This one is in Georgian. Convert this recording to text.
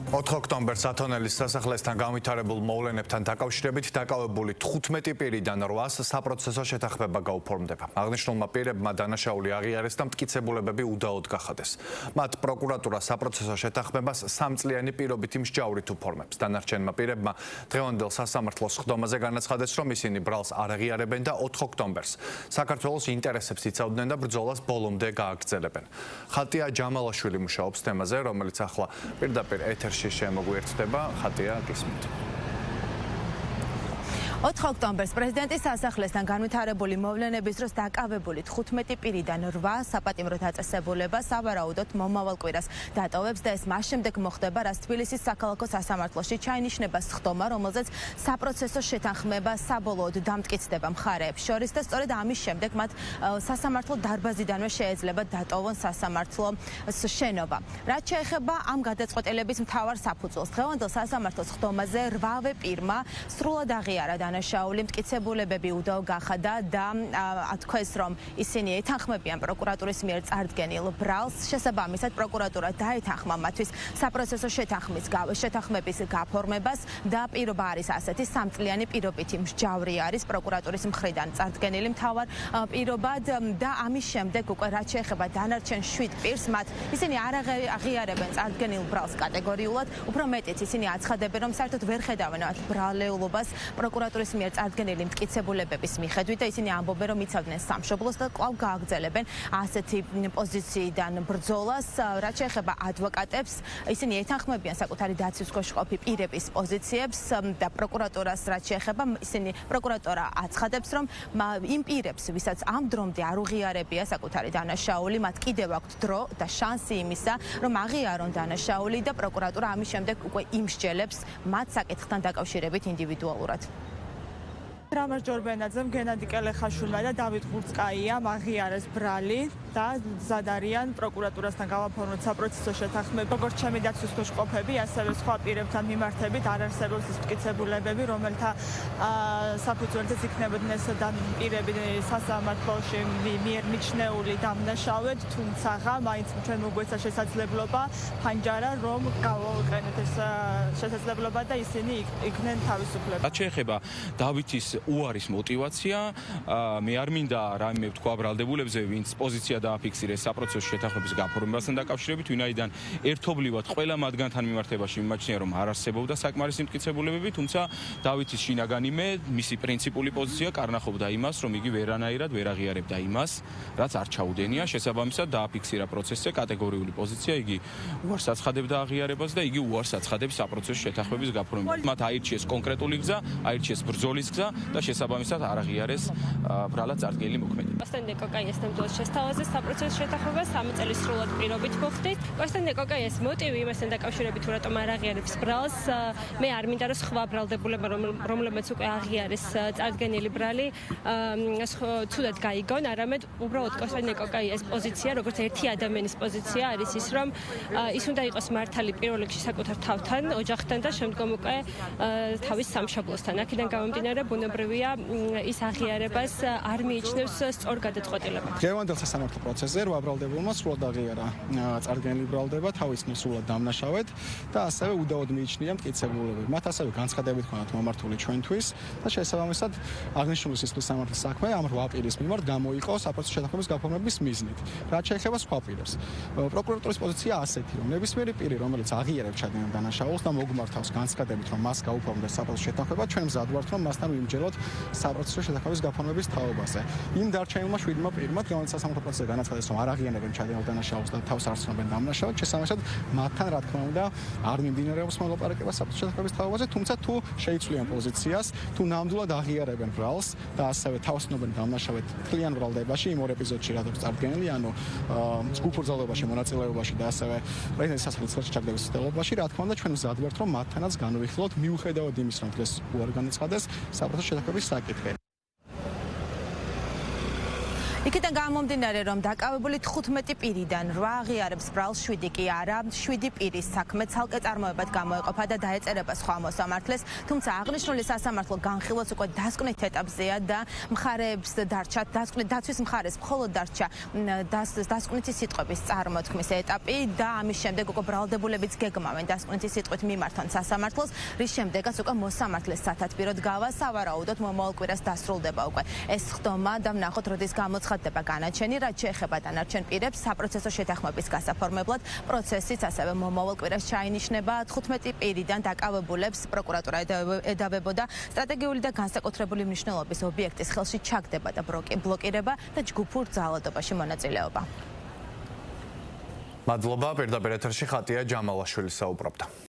4 ოქტომბერს ათონელის სასახლესთან განვითარებულ მოვლენებთან დაკავშირებით დაკავებული 15 პირიდან 8-ს საპროცესო შეთანხმება გაუფორმდება. აღნიშნულმა პირებმა დანაშაული აღიარეს და მტკიცებულებები უდაოდ გახადეს. მათ პროკურატურა საპროცესო შეთანხმებას 3 წლიანი პირობითი მსჯავრით უფორმებს. დანარჩენმა პირებმა დღევანდელ სასამართლოს ხდომაზე განაცხადეს, რომ ისინი ბრალს არ აღიარებენ და 4 ოქტომბერს საქართველოს ინტერესებს იცავდნენ და ბრძოლას ბოლომდე გააგრძელებენ. ხატია ჯამალაშვილი მუშაობს თემაზე, რომელიც ახლა პირდაპირ ეთერში შემოგვიერთდება. ხატია, გისმით. 4 ოქტომბერს პრეზიდენტის სასახლესთან განვითარებული მოვლენების დროს დაკავებული 15 პირიდან 8 საპატიმრო დაწესებულება სავარაუდოდ მომავალ კვირას დატოვებს და ეს მას შემდეგ მოხდება, რაც თბილისის საქალაქო სასამართლოში ჩაინიშნება სხდომა, რომელზეც საპროცესო შეთანხმება საბოლოოდ დამტკიცდება მხარეებს შორის და სწორედ ამის შემდეგ მათ სასამართლო დარბაზიდანვე შეეძლება დატოვონ სასამართლოს შენობა. რაც შეეხება ამ გადაწყვეტილების მთავარ საფუძველს, დღევანდელ სასამართლოს სხდომაზე 8 პირმა სრულად აღიარა დანაშაული, მტკიცებულებები უდაო გახადა და თქვეს, რომ ისინი ეთანხმებიან პროკურატურის მიერ წარდგენილ ბრალს. შესაბამისად, პროკურატურა დაეთანხმა მათთვის საპროცესო შეთანხმების გაფორმებას და პირობა არის ასეთი, 3 წლიანი პირობითი მსჯავრი არის პროკურატურის მხრიდან წარდგენილი მთავარ პირობად და ამის შემდეგ უკვე რაც შეეხება დანარჩენ 7 პირს, მათ ისინი არ აღიარებენ წარდგენილ ბრალს კატეგორიულად, უფრო მეტიც ისინი აცხადებენ, რომ საერთოდ ვერ ხედავენ მათ ბრალეულობას პროკურატურის მიერ წარდგენილი მტკიცებულებების მიხედვით და ისინი ამბობენ, რომ იცავდნენ სამშობლოს და კვლავ გააგრძელებენ ასეთი პოზიციიდან ბრძოლას. რაც შეეხება ადვოკატებს, ისინი ეთანხმებიან საკუთარი დაცვის ქვეშ მყოფი პირების პოზიციებს და პროკურატურას რაც შეეხება, ისინი პროკურატურა აცხადებს, რომ იმ პირებს, ვისაც ამ დრომდე არ უღიარებია საკუთარი დანაშაული, მათ კიდევ აქვთ დრო და შანსი იმისა, რომ აღიარონ დანაშაული და პროკურატურა ამის შემდეგ უკვე იმსჯელებს მათ საკითხთან დაკავშირებით ინდივიდუალურად. რამაზ ჯორბენაძემ, გენადი კელეხაშვილმა და დავით ღურწკაიამ აღიარეს ბრალი და მზად არიან პროკურატურასთან გავაფორმოთ საპროცესო შეთანხმება. როგორც ჩემი დაცვის ქვეშ მყოფები, ასევე სხვა პირებთან მიმართებით არ არსებობს ის მტკიცებულებები, რომელთა საფუძველზეც იქნებოდნენ ეს პირები სასამართლოში მიერ მიჩნეული დამნაშავედ, თუმცა მაინც ჩვენ მოგვეცა შესაძლებლობა ფანჯარა, რომ გავაუყენოთ ეს შესაძლებლობა და ისინი იქნენ თავისუფლები. რაც შეეხება დავითის უარის мотивация, მე არ მინდა რაიმე ვთქვა ბრალდებულებზე, ვინც პოზიცია დააფიქსირეს საპროცესო შეთანხმების გაფორმებასთან დაკავშირებით, ვინაიდან ერთობლივად ყველა მათგანთან მიმართებაში მიმაჩნია, რომ არ არსებობდა საკმარისი მტკიცებულებები, თუმცა დავითის შინაგანიმე, მისი პრინციპული პოზიცია კარნახობდა იმას, რომ იგი ვერანაირად ვერ აღიარებდა იმას, რაც არ ჩაუდენია, შესაბამისად დააფიქსირა პროცესზე კატეგორიული პოზიცია, იგი უარს აცხადებდა აღიარებას და იგი უარს აცხადებს საპროცესო შეთანხმების გაფორმებას. მათ აირჩიეს კონკრეტული გზა, აირჩიეს ბრძოლის გზა და შესაბამისად არ აღიარეს ბრალად წარდგენილი მოქმედება. კოსტანტინე კოკაიასთან ბრძოლის შესთავაზეს საპროცესო შეთანხმება 3 წელი სრულად პირობით მოხდით. კოსტანტინე კოკაიას მოტივი იმასთან დაკავშირებით, რატომ არ აღიარებს ბრალს, მე არ მინდა რომ სხვა ბრალდებულება, რომლებიც უკვე აღიარეს წარდგენილი ბრალი, ცუდად გაიგონ, არამედ უბრალოდ კოსტანტინე კოკაიას პოზიცია, როგორც ერთი ადამიანის პოზიცია არის ის, რომ ის უნდა იყოს მართალი პირველ რიგში საკუთარ თავთან, ოჯახთან და შემდგომ უკვე თავის სამშობლოსთან. აქედან გამომდინარე, ბუნებრივია ის აღიარებას არ მიიჩნევს სწორ გადაწყვეტილებად. დღევანდელ სასამართლო პროცესზე 8 ბრალდებულმა სრულად აღიარა წარდგენილი ბრალდება, თავისუფლად სრულად დამნაშავედ და ასევე უდაოდ მიიჩნია მტკიცებულებები. მათ ასევე განცხადებით ჰქონდათ მომართული ჩვენთვის და შესაბამისად აღნიშნული სისხლის სამართლის საქმე ამ 8 პირის მიმართ გამოიყო საპროცესო შეთანხმების გაფორმების მიზნით. რაც შეეხება სხვა პირებს, პროკურატურის პოზიცია ასეთი, რომ ნებისმიერი პირი, რომელიც აღიარებს ჩადენილ დანაშაულს და მოგმართავს განცხადებით, რომ მას გაუფორმდეს საპროცესო შეთანხმება, ჩვენ მზად ვართ, რომ მასთან ვიმჯელოთ საპროცესო შეთანხმების გაფორმების თაობაზე. იმ დარჩენილმა 7 პირმა დღევანდელ სასამართლო პროცესზე განაცხადეს, რომ არ აღიარებენ ჩადენილ დანაშაულს და თავს არ ცნობენ დამნაშავედ, შესაბამისად მათთან რა თქმა უნდა არ მიმდინარეობს მოლაპარაკება საპროცესო შეთანხმების თაობაზე, თუმცა თუ შეიცვლიან პოზიციას, თუ ნამდვილად აღიარებენ ბრალს და ასევე თავს ცნობენ დამნაშავედ თლიან ბრალდებაში იმ ორ ეპიზოდში, რაც წარდგენილი, ანუ ჯგუფურ ძალაობაში, მონაწილეობაში და ასევე პრეზიდენტის სასამართლოს ჩაგდების ცდილობაში, რა თქმა უნდა ჩვენ მზად ვართ, რომ მათთანაც განვიხილოთ მიუხედავად იმის, რომ დღეს უარ განაცხადეს საპროცესო შეთანხმების საკითხი. იქიდან გამომდინარე, რომ დაკავებული 15 პირიდან 8 აღიარებს ბრალს, 7 კი არა, 7 პირის საქმე ცალკე წარმოებად გამოეყოფა და დაეწერება სხვა მოსამართლეს, თუმცა აღნიშნული სასამართლო განხილვაც უკვე დასკვნით ეტაპზეა და მხარეებს დარჩათ დაცვის მხარეს მხოლოდ დარჩა დასკვნითი სიტყვების წარმოთქმის ეტაპი და ამის შემდეგ უკვე ბრალდებულებიც გეგმავენ დასკვნითი სიტყვით მიმართონ სასამართლოს, რის შემდეგაც უკვე მოსამართლეს სათათბიროდ გავა, სავარაუდოდ მომავალ კვირას დასრულდება უკვე ეს ხდომა და ვნახოთ როდის გამოცხადდება განაჩენი, რაც შეეხება დანარჩენ პირებს საპროცესო შეთანხმების გასაფორმებლად. პროცესიც ასევე მომავალ კვირას ჩაინიშნება. 15 პირიდან დაკავებულებს პროკურატურა ედავებოდა სტრატეგიული და განსაკუთრებული მნიშვნელობის ობიექტის ხელში ჩაგდება და ბლოკირება და ჯგუფურ ძალადობაში მონაწილეობა. მადლობა, პირდაპირ ეთერში ხატია ჯამალაშვილი საუბრობდა.